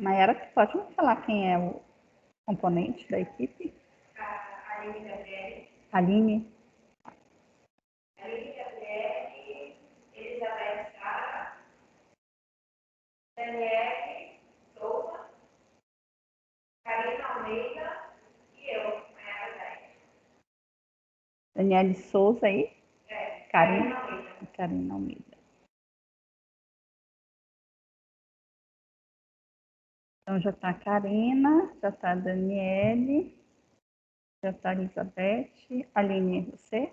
Mayara, tu pode me falar quem é o componente da equipe? Aline Gabriele. Aline? Aline Gabriele, Elizabeth Sara, Daniele Souza, Karina Almeida e eu, Mayara Zé. Daniele Souza aí? Karina Almeida. Karina Almeida. Então já está a Karina, já está a Daniele, já está a Elizabeth. Aline, você?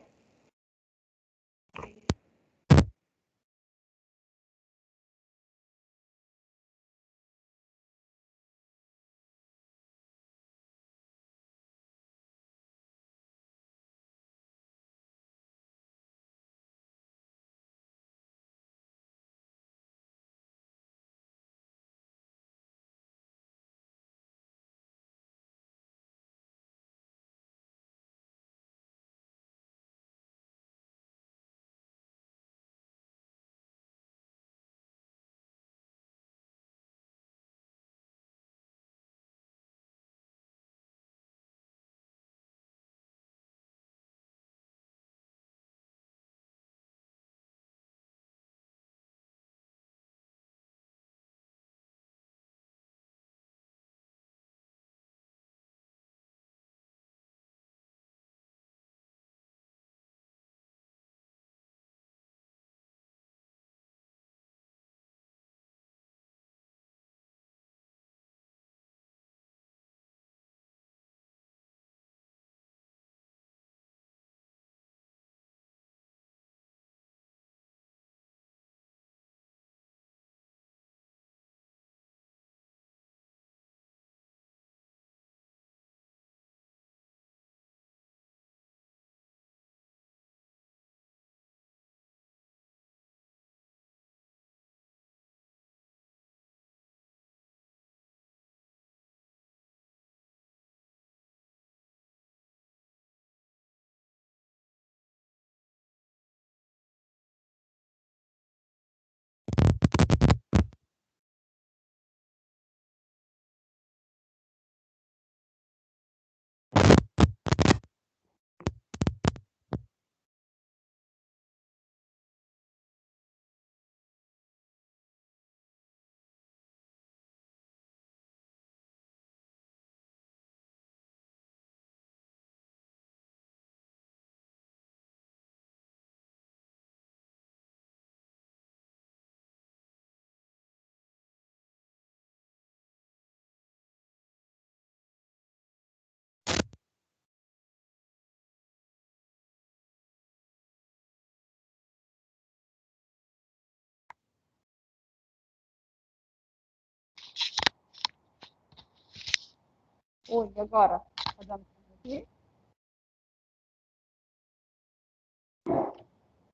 Oi, agora?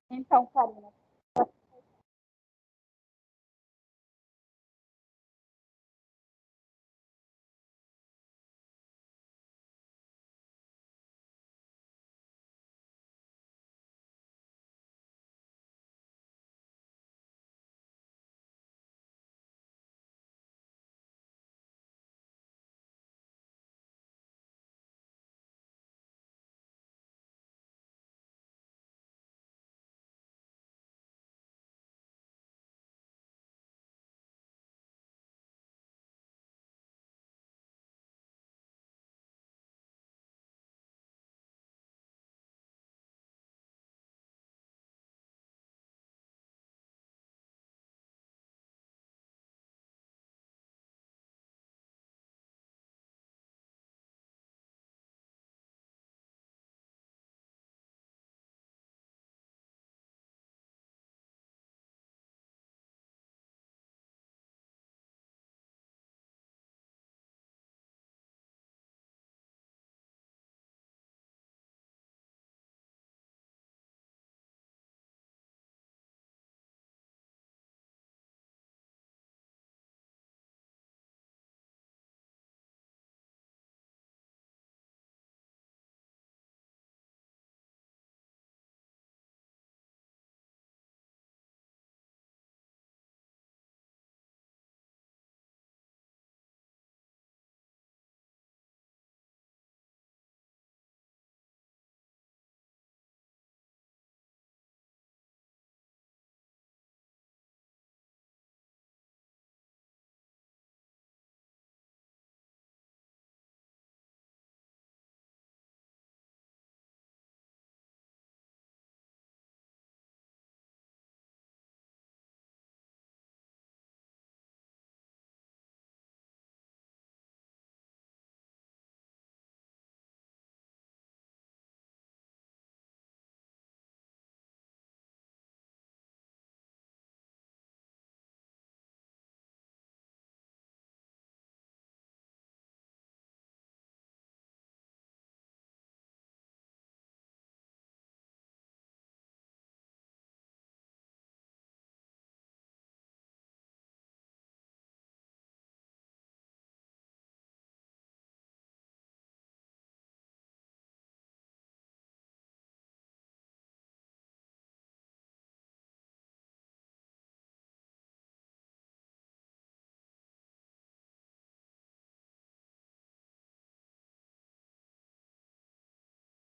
Então, Karina,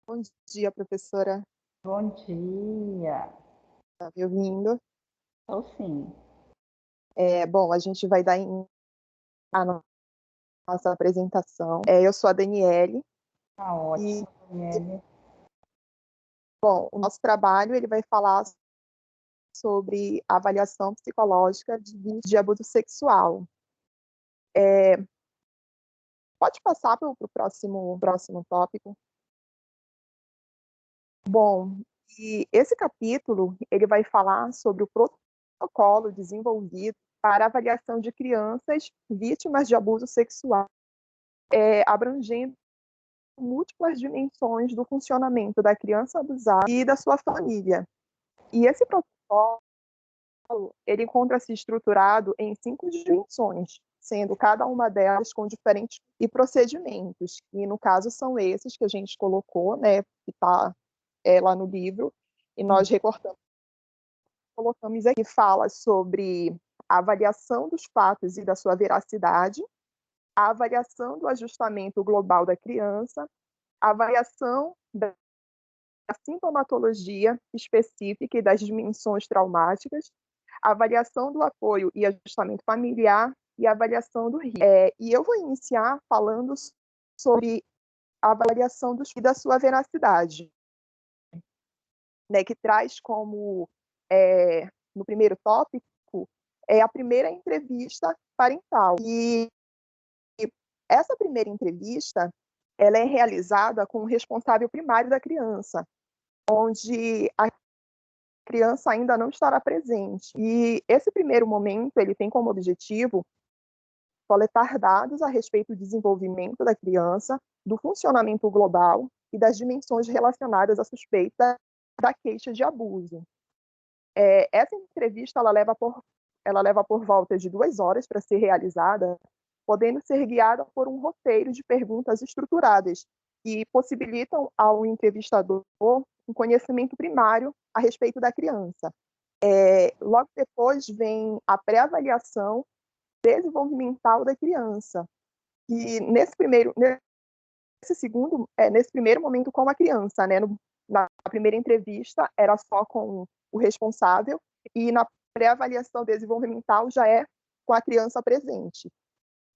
Bom dia, professora. Bom dia. Está me ouvindo? Estou sim. Bom, a gente vai dar a nossa apresentação. Eu sou a Daniele. Tá ótimo, Daniele. Bom, o nosso trabalho ele vai falar sobre a avaliação psicológica de abuso sexual. Pode passar para o próximo tópico? Bom, e esse capítulo ele vai falar sobre o protocolo desenvolvido para avaliação de crianças vítimas de abuso sexual, abrangendo múltiplas dimensões do funcionamento da criança abusada e da sua família. E esse protocolo ele encontra-se estruturado em 5 dimensões, sendo cada uma delas com diferentes procedimentos. E no caso são esses que a gente colocou, né, que está lá no livro, e nós colocamos aqui, fala sobre a avaliação dos fatos e da sua veracidade, a avaliação do ajustamento global da criança, a avaliação da sintomatologia específica e das dimensões traumáticas, a avaliação do apoio e ajustamento familiar e a avaliação do risco. E eu vou iniciar falando sobre a avaliação e da sua veracidade, né, que traz como, no primeiro tópico, a primeira entrevista parental. E essa primeira entrevista ela é realizada com o responsável primário da criança, onde a criança ainda não estará presente. E esse primeiro momento ele tem como objetivo coletar dados a respeito do desenvolvimento da criança, do funcionamento global e das dimensões relacionadas à suspeita da queixa de abuso. Essa entrevista ela leva por volta de 2 horas para ser realizada, podendo ser guiada por um roteiro de perguntas estruturadas que possibilitam ao entrevistador um conhecimento primário a respeito da criança. Logo depois vem a pré-avaliação desenvolvimental da criança. E nesse primeiro momento com a criança, né? Na primeira entrevista era só com o responsável e na pré-avaliação desenvolvimental já é com a criança presente.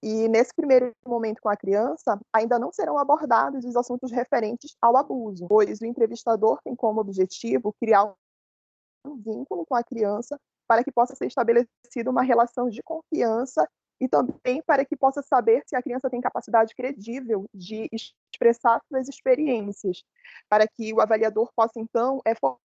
E nesse primeiro momento com a criança, ainda não serão abordados os assuntos referentes ao abuso, pois o entrevistador tem como objetivo criar um vínculo com a criança para que possa ser estabelecida uma relação de confiança e também para que possa saber se a criança tem capacidade credível de expressar suas experiências, para que o avaliador possa, então,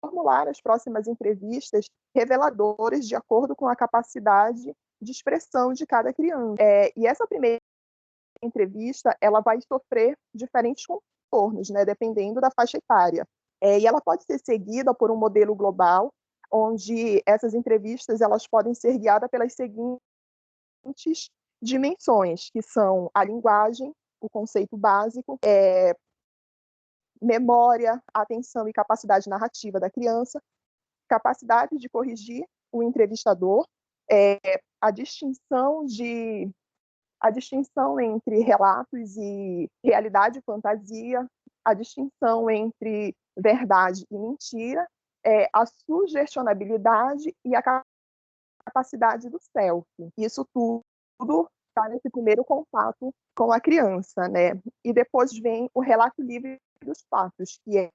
formular as próximas entrevistas reveladoras de acordo com a capacidade de expressão de cada criança. E essa primeira entrevista, ela vai sofrer diferentes contornos, né, dependendo da faixa etária. E ela pode ser seguida por um modelo global, onde essas entrevistas elas podem ser guiadas pelas seguintes dimensões, que são a linguagem, o conceito básico, memória, atenção e capacidade narrativa da criança, capacidade de corrigir o entrevistador, a distinção entre relatos e realidade e fantasia, a distinção entre verdade e mentira, a sugestionabilidade e a capacidade do self. Isso tudo está nesse primeiro contato com a criança, né? E depois vem o relato livre dos fatos, que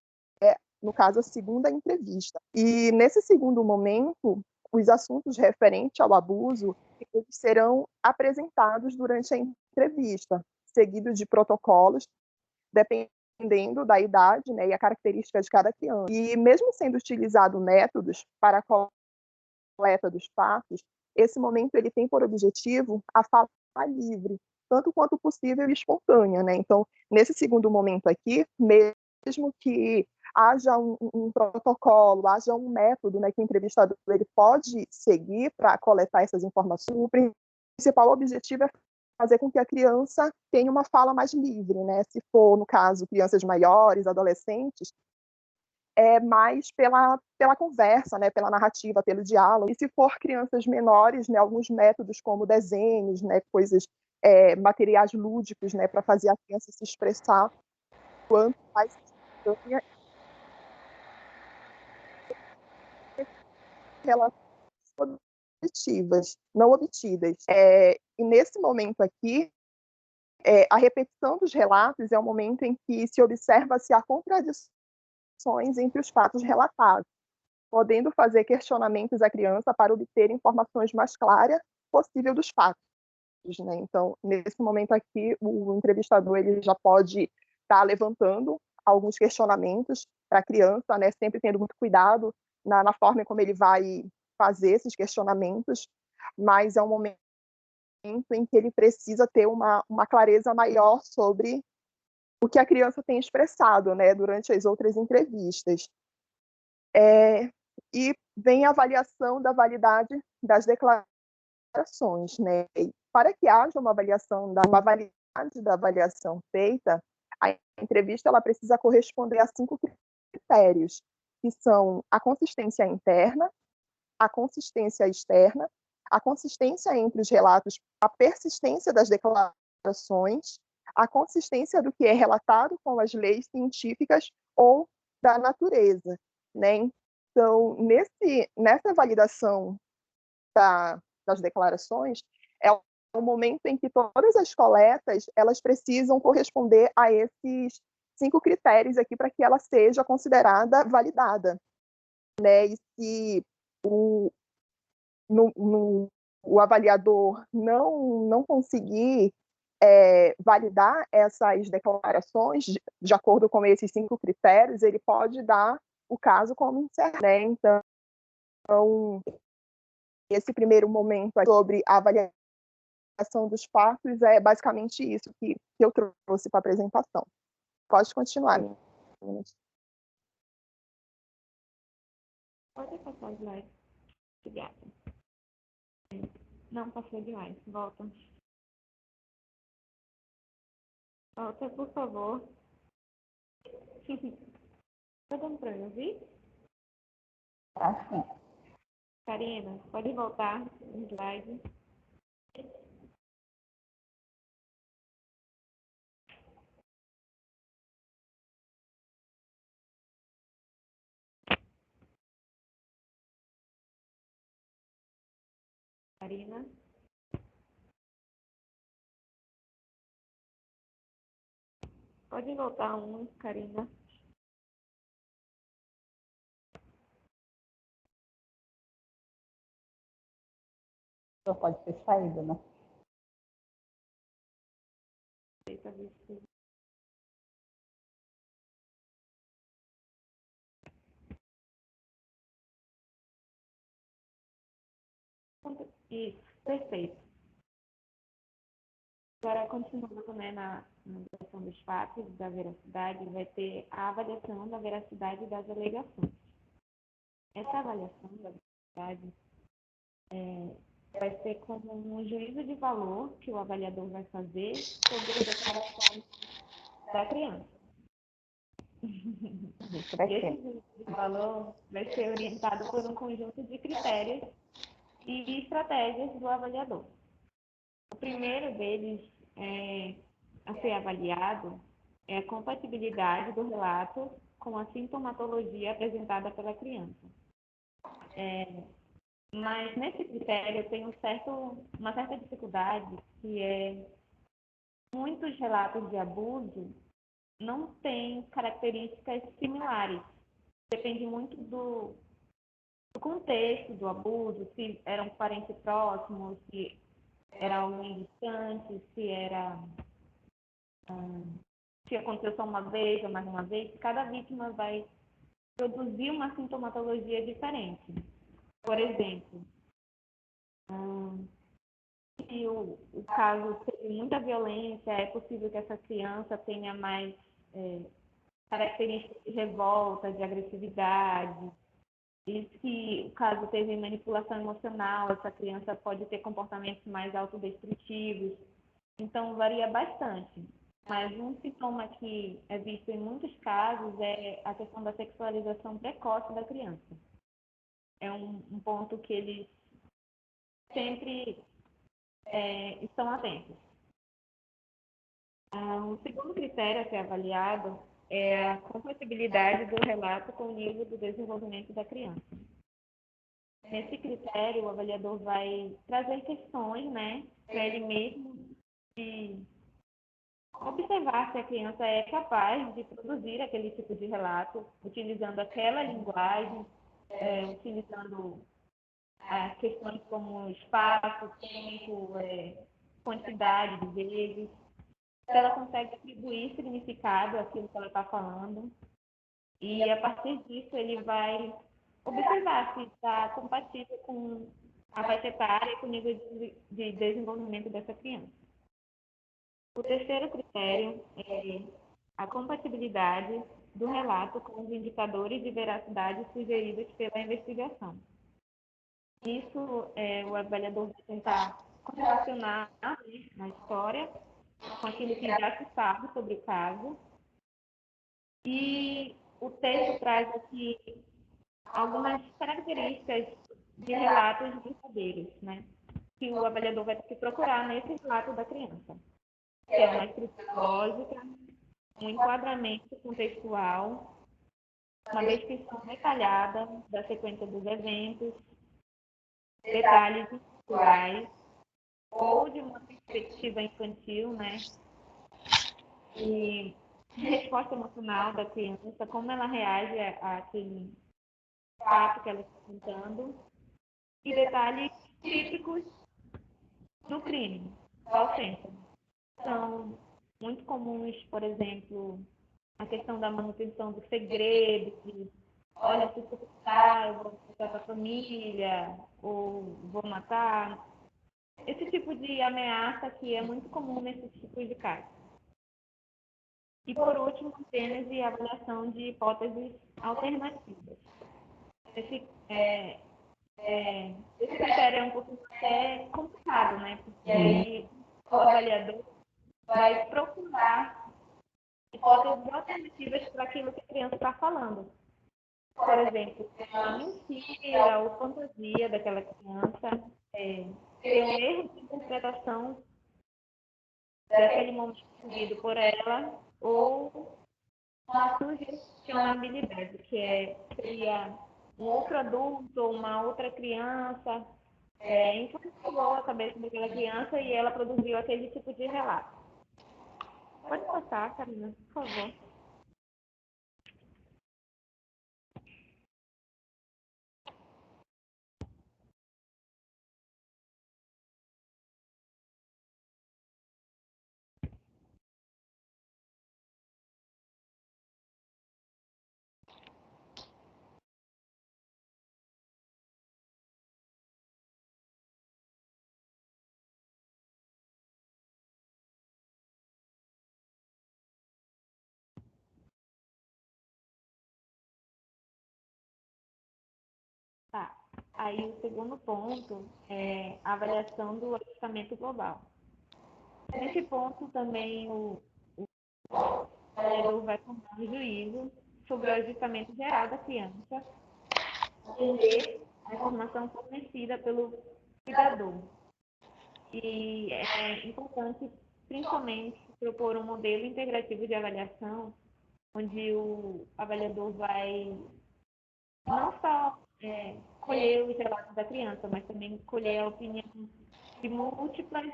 no caso, a segunda entrevista. E nesse segundo momento, os assuntos referentes ao abuso eles serão apresentados durante a entrevista, seguido de protocolos, dependendo da idade, né, e a característica de cada criança. E mesmo sendo utilizado métodos para a coleta dos fatos, esse momento ele tem por objetivo a fala livre, tanto quanto possível e espontânea, né? Então, nesse segundo momento aqui, mesmo que haja um protocolo, haja um método, né, que o entrevistador ele pode seguir para coletar essas informações, o principal objetivo é fazer com que a criança tenha uma fala mais livre, né? Se for, no caso, crianças maiores, adolescentes, mais pela conversa, né, pela narrativa, pelo diálogo. E se for crianças menores, né, alguns métodos como desenhos, né, coisas, materiais lúdicos, né, para fazer a criança se expressar quanto mais relações objetivas, não obtidas. E nesse momento aqui, a repetição dos relatos é o momento em que se observa se há contradições entre os fatos relatados, podendo fazer questionamentos à criança para obter informações mais claras possível dos fatos. Né? Então, nesse momento aqui, o entrevistador ele já pode estar levantando alguns questionamentos para a criança, né? Sempre tendo muito cuidado na forma como ele vai fazer esses questionamentos, mas é um momento em que ele precisa ter uma clareza maior sobre o que a criança tem expressado, né, durante as outras entrevistas. E vem a avaliação da validade das declarações, né? E para que haja uma validade da avaliação feita, a entrevista ela precisa corresponder a 5 critérios, que são a consistência interna, a consistência externa, a consistência entre os relatos, a persistência das declarações, a consistência do que é relatado com as leis científicas ou da natureza, né? Então, nessa validação das declarações, é o momento em que todas as coletas elas precisam corresponder a esses 5 critérios aqui para que ela seja considerada validada, né? E se o avaliador não conseguir validar essas declarações de acordo com esses 5 critérios, ele pode dar o caso como encerrado, né? Então, esse primeiro momento sobre a avaliação dos fatos é basicamente isso que eu trouxe para a apresentação. Pode continuar. Pode passar o slide. Obrigada. Não passou demais. Volta. Volta, por favor. Tá dando para me ouvir? Assim. Karina, pode voltar no slide. Karina. Pode voltar Karina. Só pode ter saído, né? Isso, perfeito. Agora, continuando, né, na avaliação dos fatos, da veracidade, vai ter a avaliação da veracidade das alegações. Essa avaliação da veracidade vai ser como um juízo de valor que o avaliador vai fazer sobre as declarações da criança. E esse juízo de valor vai ser orientado por um conjunto de critérios e estratégias do avaliador. O primeiro deles a ser avaliado é a compatibilidade do relato com a sintomatologia apresentada pela criança. Mas nesse critério eu tenho uma certa dificuldade, que muitos relatos de abuso não têm características similares. Depende muito do contexto do abuso, se eram parentes próximos, se era alguém distante, se aconteceu só uma vez ou mais uma vez. Cada vítima vai produzir uma sintomatologia diferente. Por exemplo, se o caso teve muita violência, é possível que essa criança tenha mais características de revolta, de agressividade. E se o caso teve manipulação emocional, essa criança pode ter comportamentos mais autodestrutivos. Então, varia bastante. Mas um sintoma que é visto em muitos casos é a questão da sexualização precoce da criança. É um ponto que eles sempre estão atentos. O segundo critério a ser avaliado é a compatibilidade do relato com o nível do desenvolvimento da criança. Nesse critério, o avaliador vai trazer questões, né, para ele mesmo de observar se a criança é capaz de produzir aquele tipo de relato, utilizando aquela linguagem, utilizando questões como espaço, tempo, quantidade de vezes, se ela consegue atribuir significado àquilo que ela está falando. E, a partir disso, ele vai observar se está compatível com a faixa etária e com o nível de desenvolvimento dessa criança. O terceiro critério é a compatibilidade do relato com os indicadores de veracidade sugeridos pela investigação. Isso, o avaliador vai tentar correlacionar na história com aquilo que já se sabe sobre o caso. E o texto traz aqui algumas características de relatos verdadeiros, né? Que o avaliador vai ter que procurar nesse relato da criança. Que é uma escrita lógica, um enquadramento contextual, uma descrição detalhada da sequência dos eventos, detalhes individuais, ou de uma perspectiva infantil, né? E resposta emocional da criança, como ela reage àquele fato que ela está contando, e detalhes típicos do crime, da ofensa. São muito comuns, por exemplo, a questão da manutenção do segredo, que, olha, se você ficar, eu vou matar a família, ou vou matar. Esse tipo de ameaça que é muito comum nesse tipo de caso. E, por último, apenas de avaliação de hipóteses alternativas. Esse critério é um pouco até complicado, né? Porque aí o avaliador vai procurar hipóteses alternativas para aquilo que a criança está falando. Por exemplo, a mentira ou fantasia daquela criança, ter um erro de interpretação daquele momento vivido por ela, ou uma sugestionabilidade, que seria um outro adulto ou uma outra criança influenciou a cabeça daquela criança e ela produziu aquele tipo de relato. Pode passar, Karina, por favor. Tá. Aí o segundo ponto é a avaliação do ajustamento global. Nesse ponto também o avaliador vai tomar um juízo sobre o ajustamento geral da criança, entender a informação fornecida pelo cuidador. E é importante, principalmente, propor um modelo integrativo de avaliação, onde o avaliador vai não só colher os relatos da criança, mas também colher a opinião de múltiplas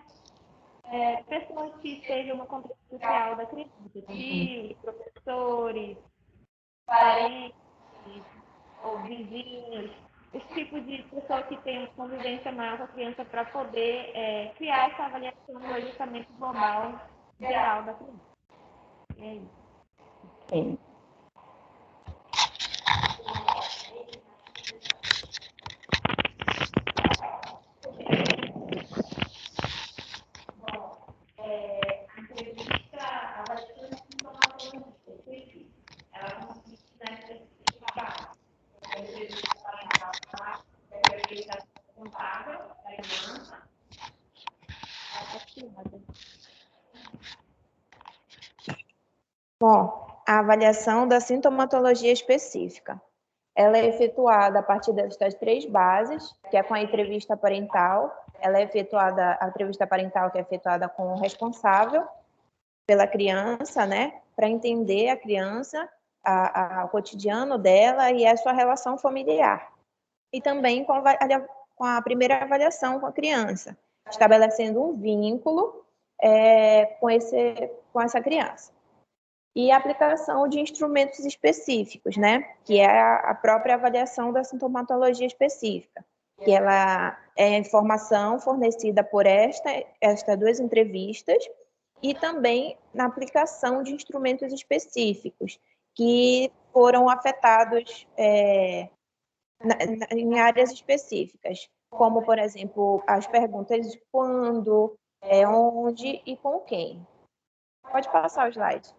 pessoas que estejam no contexto social da criança, tios, professores, parentes ou vizinhos, esse tipo de pessoa que tem uma convivência maior com a criança para poder criar essa avaliação do ajustamento global geral da criança. É isso. Sim. A entrevista, a avaliação de sintomatologia específica, ela consiste na especificidade. A entrevista parental, a entrevista contábil da criança. Bom, a avaliação da sintomatologia específica. Ela é efetuada a partir destas três bases, que é com a entrevista parental. Ela é efetuada, a entrevista parental que é efetuada com o responsável pela criança, né? para entender a criança, o cotidiano dela e a sua relação familiar. E também com a primeira avaliação com a criança, estabelecendo um vínculo com essa criança. E a aplicação de instrumentos específicos, né? Que é a própria avaliação da sintomatologia específica, que ela é a informação fornecida por estas duas entrevistas e também na aplicação de instrumentos específicos que foram afetados em áreas específicas, como, por exemplo, as perguntas de quando, onde e com quem. Pode passar o slide.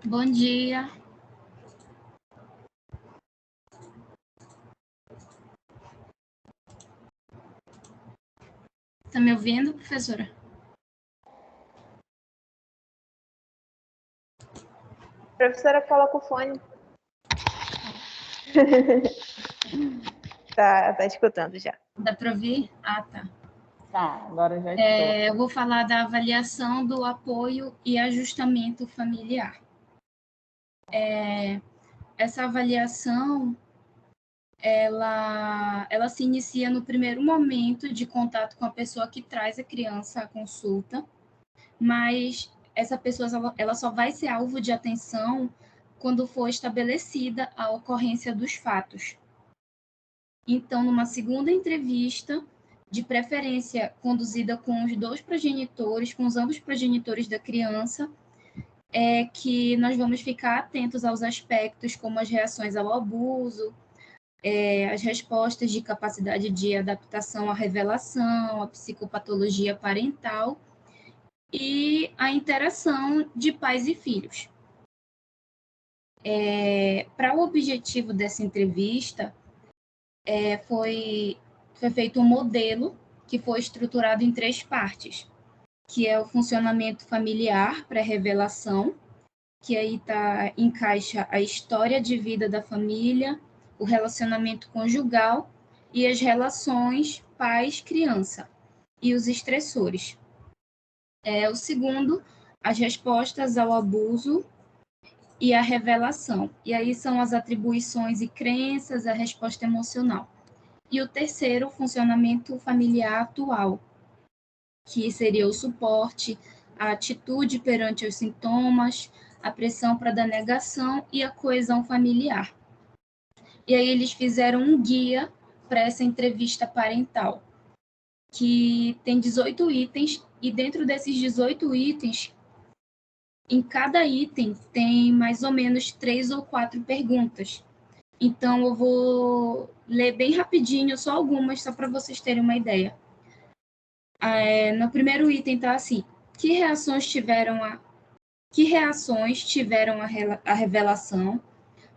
Bom dia. Está me ouvindo, professora? Professora, coloca o fone. Tá escutando já. Dá para ouvir? Ah, tá. Tá, agora já estou. Eu vou falar da avaliação do apoio e ajustamento familiar. Essa avaliação, ela se inicia no primeiro momento de contato com a pessoa que traz a criança à consulta, mas essa pessoa ela só vai ser alvo de atenção quando for estabelecida a ocorrência dos fatos. Então, numa segunda entrevista, de preferência conduzida com os dois progenitores, com os ambos progenitores da criança, é que nós vamos ficar atentos aos aspectos como as reações ao abuso, as respostas de capacidade de adaptação à revelação, a psicopatologia parental e a interação de pais e filhos. Para o objetivo dessa entrevista, foi feito um modelo que foi estruturado em 3 partes, que é o funcionamento familiar pré-revelação, que aí encaixa a história de vida da família, o relacionamento conjugal e as relações pais-criança e os estressores. O segundo, as respostas ao abuso e a revelação. E aí são as atribuições e crenças, a resposta emocional. E o terceiro, o funcionamento familiar atual, que seria o suporte, a atitude perante os sintomas, a pressão para dar negação e a coesão familiar. E aí eles fizeram um guia para essa entrevista parental, que tem 18 itens, e dentro desses 18 itens, em cada item tem mais ou menos 3 ou 4 perguntas. Então, eu vou ler bem rapidinho, só algumas, só para vocês terem uma ideia. No primeiro item está assim: que reações tiveram a revelação,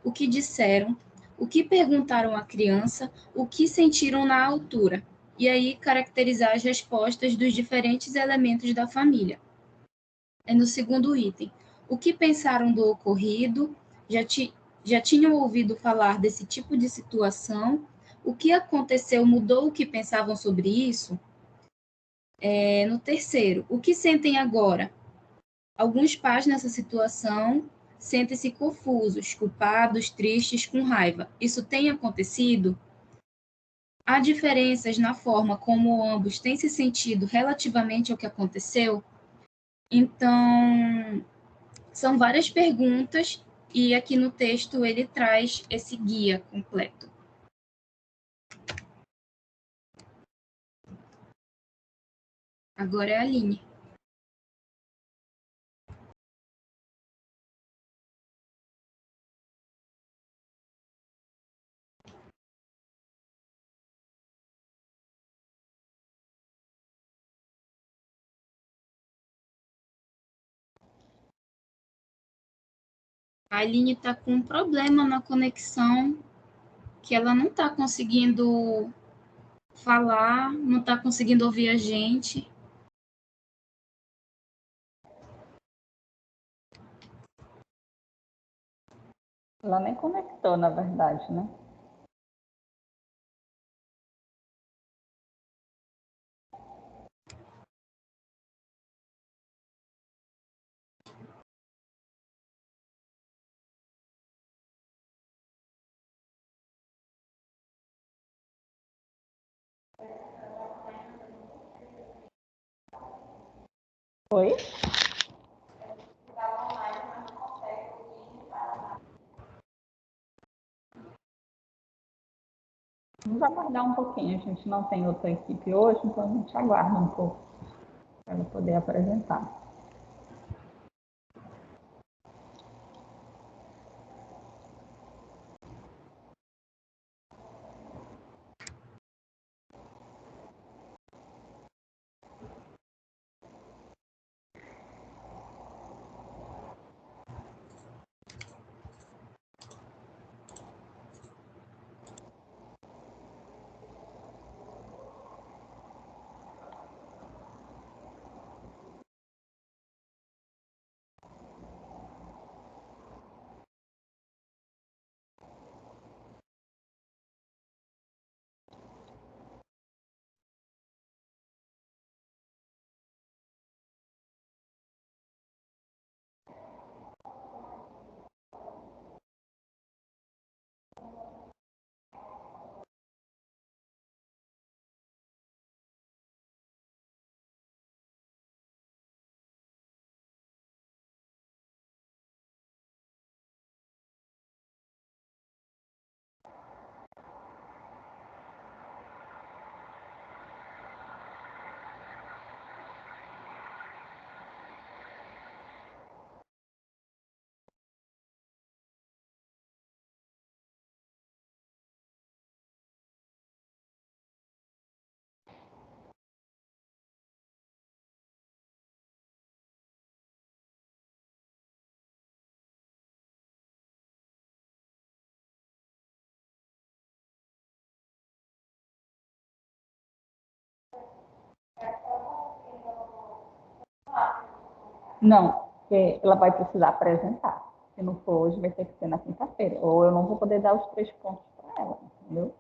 o que disseram, o que perguntaram à criança, o que sentiram na altura. E aí, caracterizar as respostas dos diferentes elementos da família. No segundo item, o que pensaram do ocorrido, já tinham ouvido falar desse tipo de situação, o que aconteceu mudou o que pensavam sobre isso? No terceiro, o que sentem agora? Alguns pais nessa situação sentem-se confusos, culpados, tristes, com raiva. Isso tem acontecido? Há diferenças na forma como ambos têm se sentido relativamente ao que aconteceu? Então, são várias perguntas e aqui no texto ele traz esse guia completo. Agora é a Aline. A Aline está com um problema na conexão, que ela não está conseguindo falar, não está conseguindo ouvir a gente. Ela nem conectou, na verdade, né? Oi? Vamos aguardar um pouquinho. A gente não tem outra equipe hoje, então a gente aguarda um pouco para ela poder apresentar. Não, porque ela vai precisar apresentar. Se não for hoje, vai ter que ser na quinta-feira. Ou eu não vou poder dar os 3 pontos para ela, entendeu?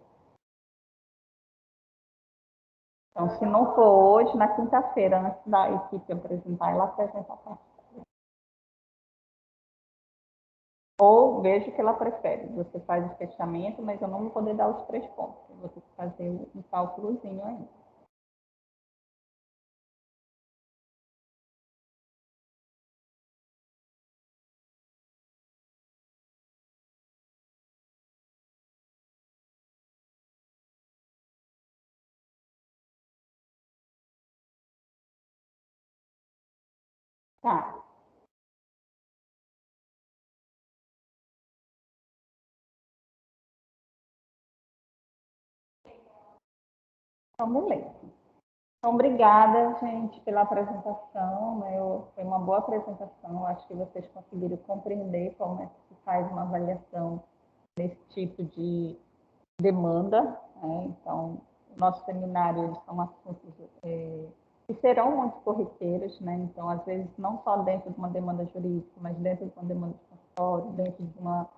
Então, se não for hoje, na quinta-feira, antes da equipe apresentar, ela apresenta a parte. Ou veja o que ela prefere. Você faz o fechamento, mas eu não vou poder dar os 3 pontos. Eu vou ter que fazer um cálculozinho ainda. Tá. Então, beleza. Então, obrigada, gente, pela apresentação. Né? Foi uma boa apresentação. Acho que vocês conseguiram compreender como é que se faz uma avaliação desse tipo de demanda. Né? Então, o nosso seminário, eles são assuntos que serão muito corriqueiros. Né? Então, às vezes, não só dentro de uma demanda jurídica, mas dentro de uma demanda de consultório, dentro de uma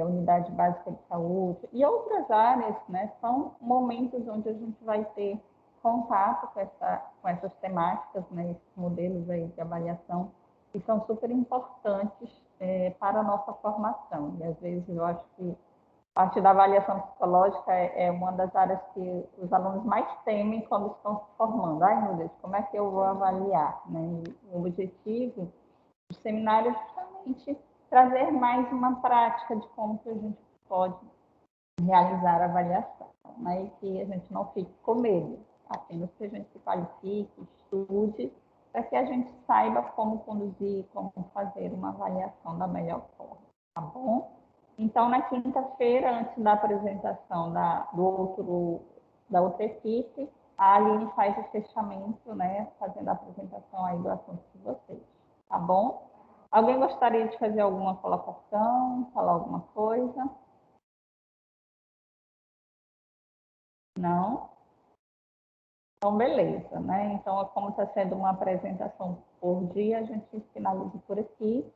unidade básica de saúde e outras áreas, né? São momentos onde a gente vai ter contato com essas temáticas, né? Esses modelos aí de avaliação que são super importantes para a nossa formação. E às vezes eu acho que a parte da avaliação psicológica é uma das áreas que os alunos mais temem quando estão se formando. Ai, meu Deus, como é que eu vou avaliar? Né? E o objetivo do seminário é justamente trazer mais uma prática de como que a gente pode realizar a avaliação, né? E que a gente não fique com medo, apenas que a gente se qualifique, estude, para que a gente saiba como conduzir, como fazer uma avaliação da melhor forma, tá bom? Então, na quinta-feira, antes da apresentação da outra equipe, a Aline faz o fechamento, né, fazendo a apresentação aí do assunto de vocês, tá bom? Alguém gostaria de fazer alguma colocação, falar alguma coisa? Não? Então, beleza, né? Então, como está sendo uma apresentação por dia, a gente finaliza por aqui.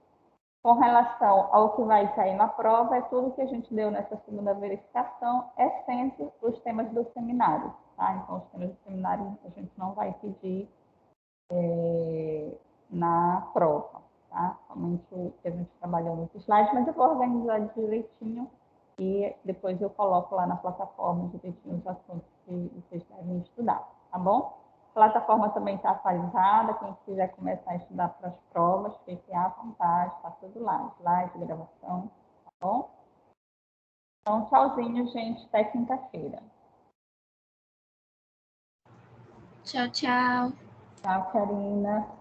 Com relação ao que vai cair na prova, é tudo que a gente deu nessa segunda verificação, é sempre os temas do seminário, tá? Então, os temas do seminário a gente não vai pedir na prova, tá? Somente o que a gente trabalhou nos slides, mas eu vou organizar direitinho e depois eu coloco lá na plataforma direitinho os assuntos que vocês devem estudar, tá bom? A plataforma também está atualizada, quem quiser começar a estudar para as provas, fique à vontade, está tudo lá, slide, gravação, tá bom? Então, tchauzinho, gente, até quinta-feira. Tchau, tchau. Tchau, Karina.